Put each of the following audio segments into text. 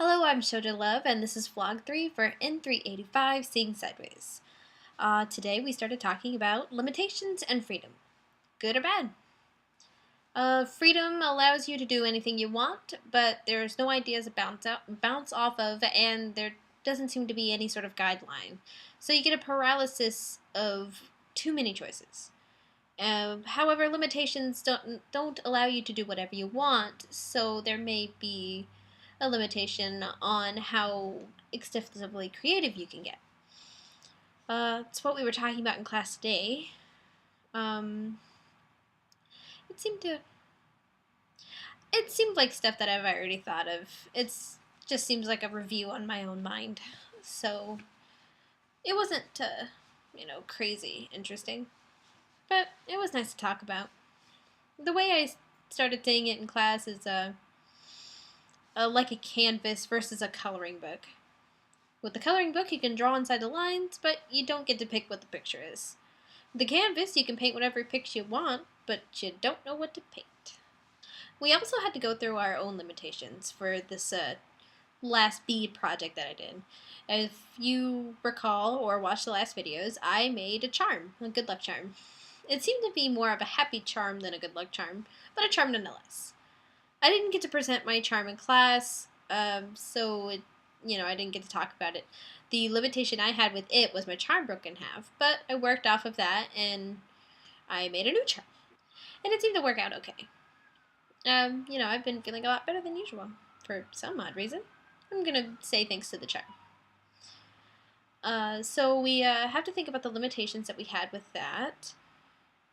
Hello, I'm shojolove, and this is vlog 3 for N385 Seeing Sideways. Today we started talking about limitations and freedom. Good or bad? Freedom allows you to do anything you want, but there's no ideas to bounce off of, and there doesn't seem to be any sort of guideline. So you get a paralysis of too many choices. However, limitations don't allow you to do whatever you want, so there may be a limitation on how extensively creative you can get. It's what we were talking about in class today. Um, it seemed to. It seemed like stuff that I've already thought of. It's just seems like a review on my own mind, so it wasn't, crazy interesting, but it was nice to talk about. The way I started saying it in class is like a canvas versus a coloring book. With the coloring book, you can draw inside the lines, but you don't get to pick what the picture is. With the canvas, you can paint whatever picture you want, but you don't know what to paint. We also had to go through our own limitations for this last bead project that I did. If you recall or watch the last videos, I made a charm, a good luck charm. It seemed to be more of a happy charm than a good luck charm, but a charm nonetheless. I didn't get to present my charm in class, so I didn't get to talk about it. The limitation I had with it was my charm broke in half, but I worked off of that and I made a new charm. And it seemed to work out okay. I've been feeling a lot better than usual for some odd reason. I'm going to say thanks to the charm. So we have to think about the limitations that we had with that.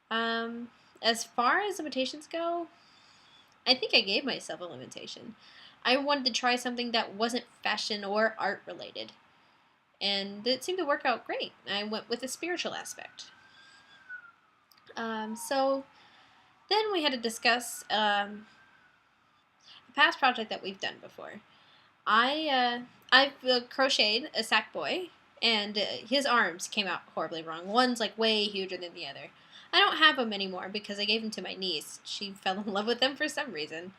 As far as limitations go, I think I gave myself a limitation. I wanted to try something that wasn't fashion or art related, and it seemed to work out great. I went with a spiritual aspect. So then we had to discuss a past project that we've done before. I've crocheted a sack boy, and his arms came out horribly wrong. One's like way huger than the other. I don't have them anymore because I gave them to my niece. She fell in love with them for some reason.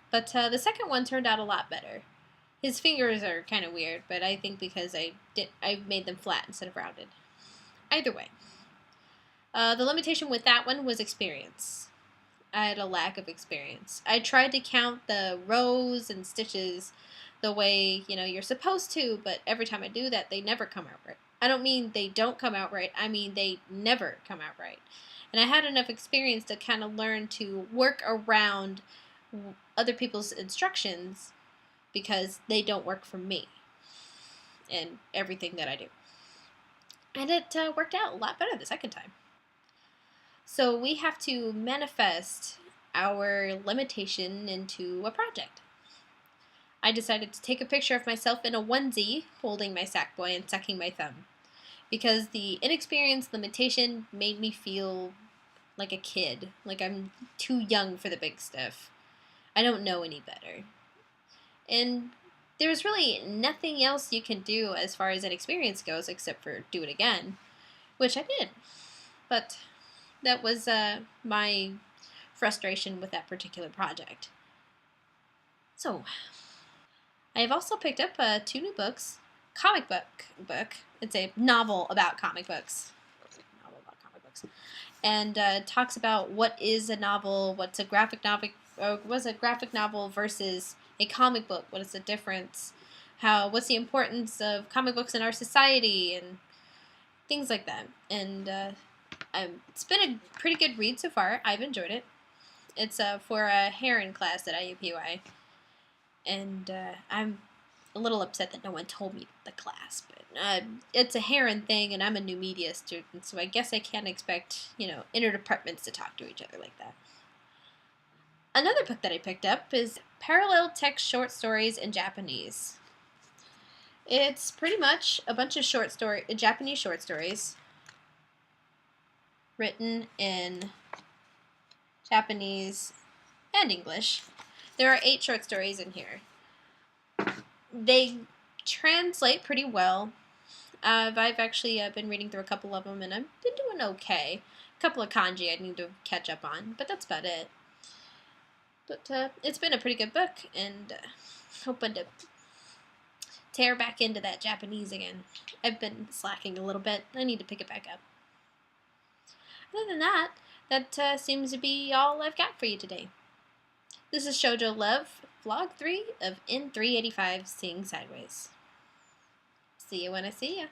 But the second one turned out a lot better. His fingers are kind of weird, but I think because I made them flat instead of rounded. Either way. The limitation with that one was experience. I had a lack of experience. I tried to count the rows and stitches the way, you're supposed to, but every time I do that, they never come out right. I don't mean they don't come out right, I mean they never come out right. And I had enough experience to kind of learn to work around other people's instructions because they don't work for me and everything that I do. And it worked out a lot better the second time. So we have to manifest our limitation into a project. I decided to take a picture of myself in a onesie holding my sack boy and sucking my thumb because the inexperienced limitation made me feel like a kid, like I'm too young for the big stuff. I don't know any better. And there's really nothing else you can do as far as an experience goes except for do it again, which I did. But that was my frustration with that particular project. So, I have also picked up 2 new books. Comic book. It's a novel about comic books. And talks about what is a novel, what's a graphic novel versus a comic book, what is the difference, what's the importance of comic books in our society, and things like that. And it's been a pretty good read so far. I've enjoyed it. It's for a Heron class at IUPUI, and I'm a little upset that no one told me the class, but it's a Heron thing, and I'm a new media student, so I guess I can't expect, interdepartments to talk to each other like that. Another book that I picked up is Parallel Text Short Stories in Japanese. It's pretty much a bunch of Japanese short stories written in Japanese and English. There are 8 short stories in here. They translate pretty well. I've actually been reading through a couple of them, and I've been doing okay. A couple of kanji I need to catch up on, but that's about it. But it's been a pretty good book, and hoping to tear back into that Japanese again. I've been slacking a little bit. I need to pick it back up. Other than that, that seems to be all I've got for you today. This is shojolove, vlog 3 of N385 Seeing Sideways. See you when I see you.